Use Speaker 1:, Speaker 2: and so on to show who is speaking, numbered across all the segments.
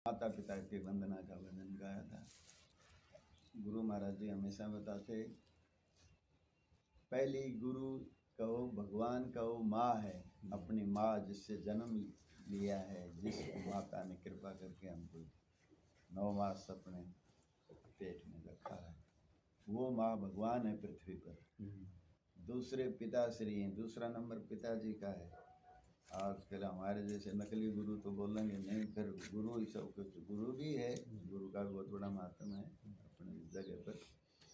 Speaker 1: माता पिता की वंदना का भजन गाया था। गुरु महाराज जी हमेशा बताते, पहली गुरु कहो भगवान कहो माँ है, अपनी माँ जिससे जन्म लिया है, जिस माता ने कृपा करके हमको 9 मास अपने पेट में रखा है, वो माँ भगवान है पृथ्वी पर। दूसरे पिताश्री हैं, दूसरा नंबर पिताजी का है। आजकल हमारे जैसे नकली गुरु तो बोलेंगे नहीं, फिर गुरु ही सब कुछ, गुरु भी है, गुरु का बहुत बड़ा महत्व है अपनी जगह पर,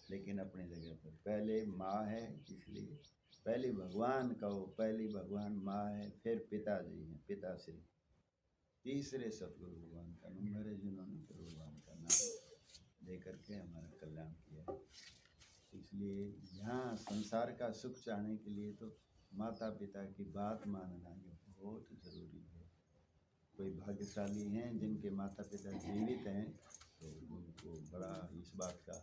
Speaker 1: लेकिन अपनी जगह पर पहले माँ है, इसलिए पहली भगवान कहो, पहली भगवान माँ है, फिर पिताजी हैं, पिताश्री। तीसरे सतगुरु भगवान का नंबर है, जिन्होंने गुरु भगवान का नाम दे करके हमारा कल्याण किया है। इसलिए यहाँ संसार का सुख चाहने के लिए तो माता पिता की बात मानना बहुत ज़रूरी है। कोई भाग्यशाली हैं जिनके माता पिता जीवित हैं, तो उनको बड़ा इस बात का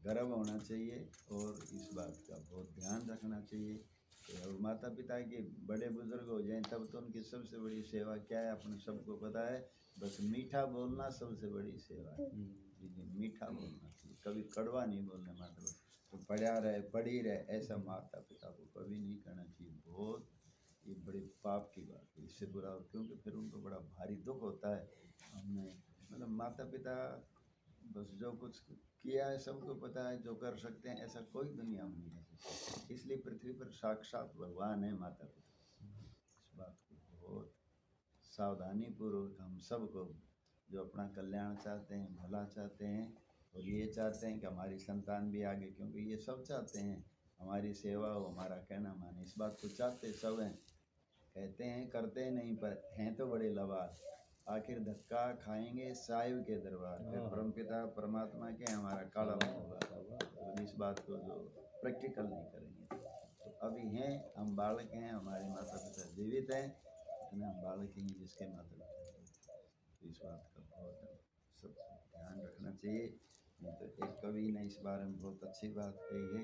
Speaker 1: गर्व होना चाहिए और इस बात का बहुत ध्यान रखना चाहिए कि और माता पिता के बड़े बुजुर्ग हो जाएं तब तो उनकी सबसे बड़ी सेवा क्या है, अपने सबको पता है, बस मीठा बोलना सबसे बड़ी सेवा है। मीठा बोलना चाहिए, कभी कड़वा नहीं बोलना। माता पिता तो पड़ी रहे ऐसा माता पिता को कभी नहीं करना चाहिए। बहुत ये बड़े पाप की बात है, इससे बुरा, क्योंकि फिर उनको बड़ा भारी दुख होता है। हमने मतलब माता पिता बस जो कुछ किया है सबको पता है, जो कर सकते हैं ऐसा कोई दुनिया में नहीं है। इसलिए पृथ्वी पर साक्षात भगवान है माता पिता। इस बात को बहुत सावधानी पूर्वक हम सबको जो अपना कल्याण चाहते हैं, भला चाहते हैं और ये चाहते हैं कि हमारी संतान भी आगे, क्योंकि ये सब चाहते हैं हमारी सेवा हो, हमारा कहना माने, इस बात को चाहते सब हैं। कहते हैं करते नहीं, पर हैं तो बड़े लबार, आखिर धक्का खाएंगे साहिब के दरबार। फिर परमपिता परमात्मा के हमारा काला होगा, तो इस बात को जो प्रैक्टिकल नहीं करेंगे तो अभी हैं हम बालक हैं, हमारे माता पिता जीवित हैं, इतने हम बालक ही हैं जिसके माता पिता, तो इस बात का बहुत सब ध्यान रखना चाहिए। नहीं तो एक कवि ने इस बारे में बहुत अच्छी बात कही है।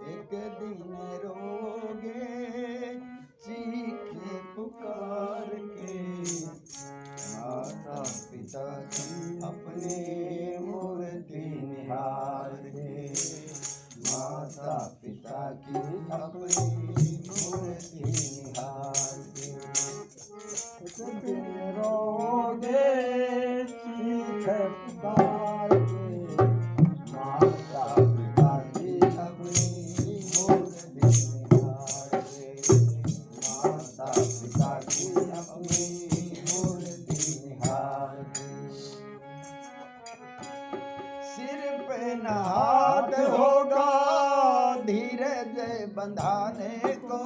Speaker 1: एक दिन रोगे चीखे पुकार के, माता पिता की अपने मूर्ति निहार के, माता पिता की अपनी मूर्ति निहार के। एक दिन रोगे चीखे पुकार के, माता पिता की अपनी मूर्ति निहार के, माता पिता की अपनी मूर्ति निहार के। सिर पे न हाथ होगा धीरज बंधाने को,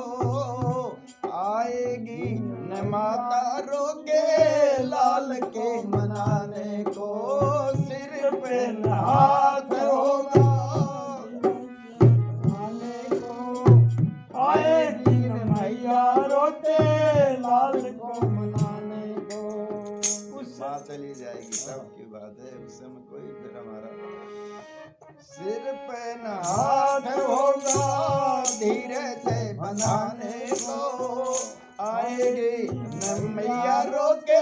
Speaker 1: आएगी न माता रोके लाल के मनाने को। सिर पे न हाथ होगा मनाने को, आएगी न मैया रोते लाल को मनाने को। माँ चली जाएगी तब की बात है, उस समय कोई फिर हमारा सिर पे न हाथ होगा धीरे से बनाने को, आएगी न मैया रोके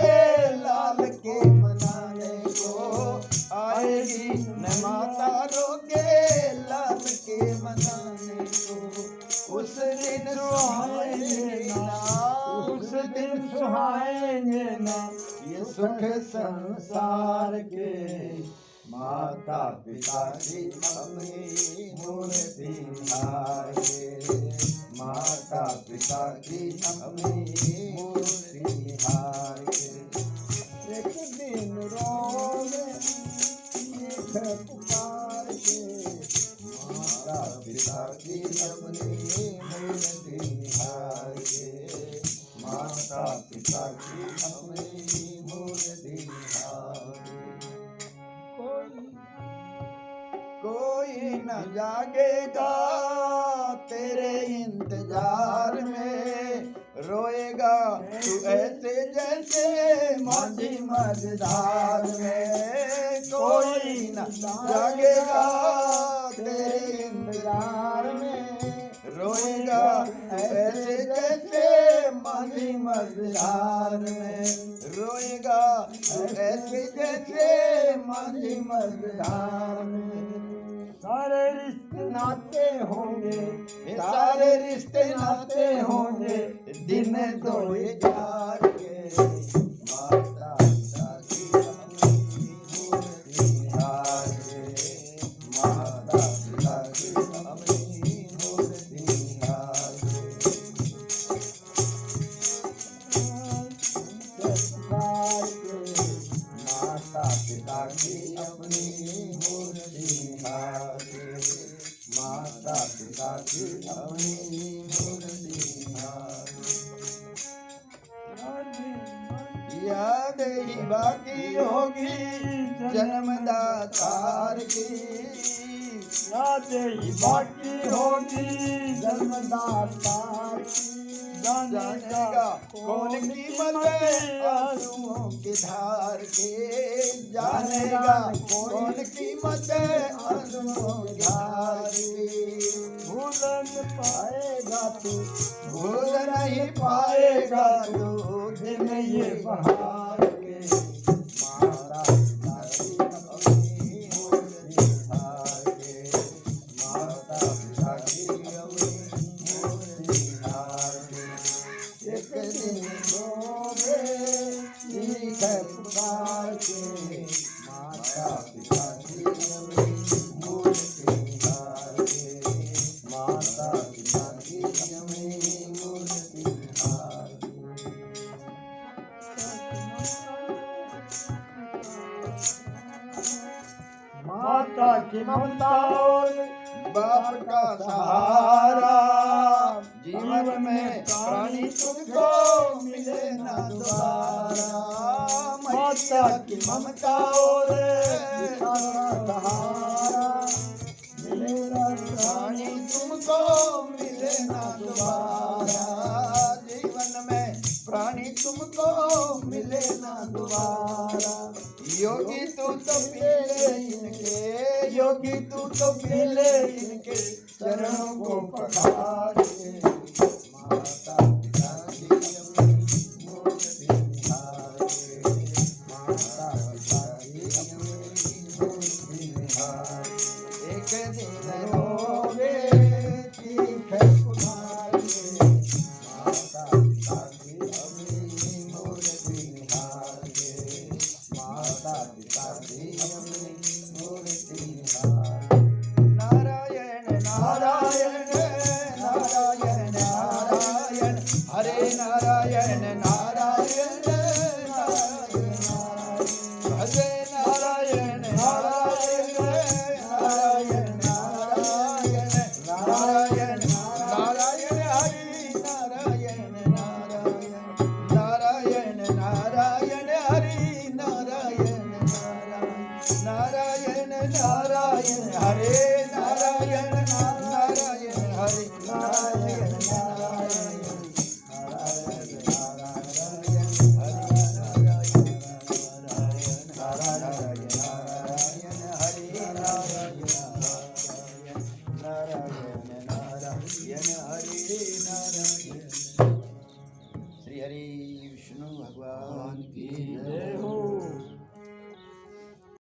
Speaker 1: लाल के मनाने को, आएगी न माता रोके लाल के मनाने को। उस दिन सुहाएंगे ना, उस दिन सुहाएंगे ना ये सुख संसार के, माता पिता की अपनी मूर्ति निहार के, माता पिता की अपनी मूर्ति निहार के। एक दिन रोवे चीखे पुकार के, माता पिता की अपनी मूर्ति निहार के, माता पिता की अपनी मूर्ति निहार के। कोई न जागेगा तेरे इंतजार में, रोएगा तू ऐसे जैसे माझी मझधार में कोई न जागेगा तेरे इंतजार में रोएगा ऐसे जैसे माझी मझधार में रोएगा ऐसे जैसे माझी मझधार में
Speaker 2: सारे रिश्ते नाते होंगे,
Speaker 1: सारे रिश्ते नाते होंगे दिन दो यार के माता पिता की अपनी मूर्ति निहार के माता पिता की अपनी मूर्ति निहार माता पिता की अपनी मूर्ति निहार माता पिता की अपनी मूर्ति निहार याद ही बाकी होगी जन्मदातार की
Speaker 2: याद ही बाकी होगी जन्मदाता
Speaker 1: जानेगा कौन कीमत है आंसुओं की धार के जानेगा कौन कीमत है आंसुओं की धार की
Speaker 2: भूल न पाएगा तू,
Speaker 1: भूल नहीं पाएगा तू दिन ये बहार के माता पिता की अपनी मूर्ति निहार के माता पिता की अपनी मूर्ति निहार के एक दिन रोवे ठीक है पुकार के माता पिता की अपनी मूर्ति निहार के माता पिता की अपनी मूर्ति निहार
Speaker 2: माता की ममता और
Speaker 1: बाप का सहारा जीवन में प्राणी तुझको मिले ना दोबारा माता की ममता और पिता का सहारा मिले ना प्राणी तुमको मिले ना दोबारा जीवन में प्राणी तुमको मिले ना दोबारा योगी तू तो पीले इनके योगी तू तो पीले इनके चरणों को पखार के माता पिता की अपनी मूर्ति निहार के माता पिता की अपनी मूर्ति निहार एक दिन रोवे ठीक है पुकार के माता पिता की अपनी मूर्ति निहार के माता पिता की अपनी मूर्ति निहार नारायण नारायण नारायण नारायण हरे नारायण नारायण नारायण हरे नारायण नारायण नारायण नारायण नारायण नारायण हरि नारायण नारायण नारायण नारायण हरि नारायण नारायण नारायण हरे नारायण नारायण हरे नारायण नारायण नारायण नारायण हरे नारायण नारायण हरे नारायण नारायण नारायण हरे नारायण श्री हरि विष्णु भगवान की जय हो।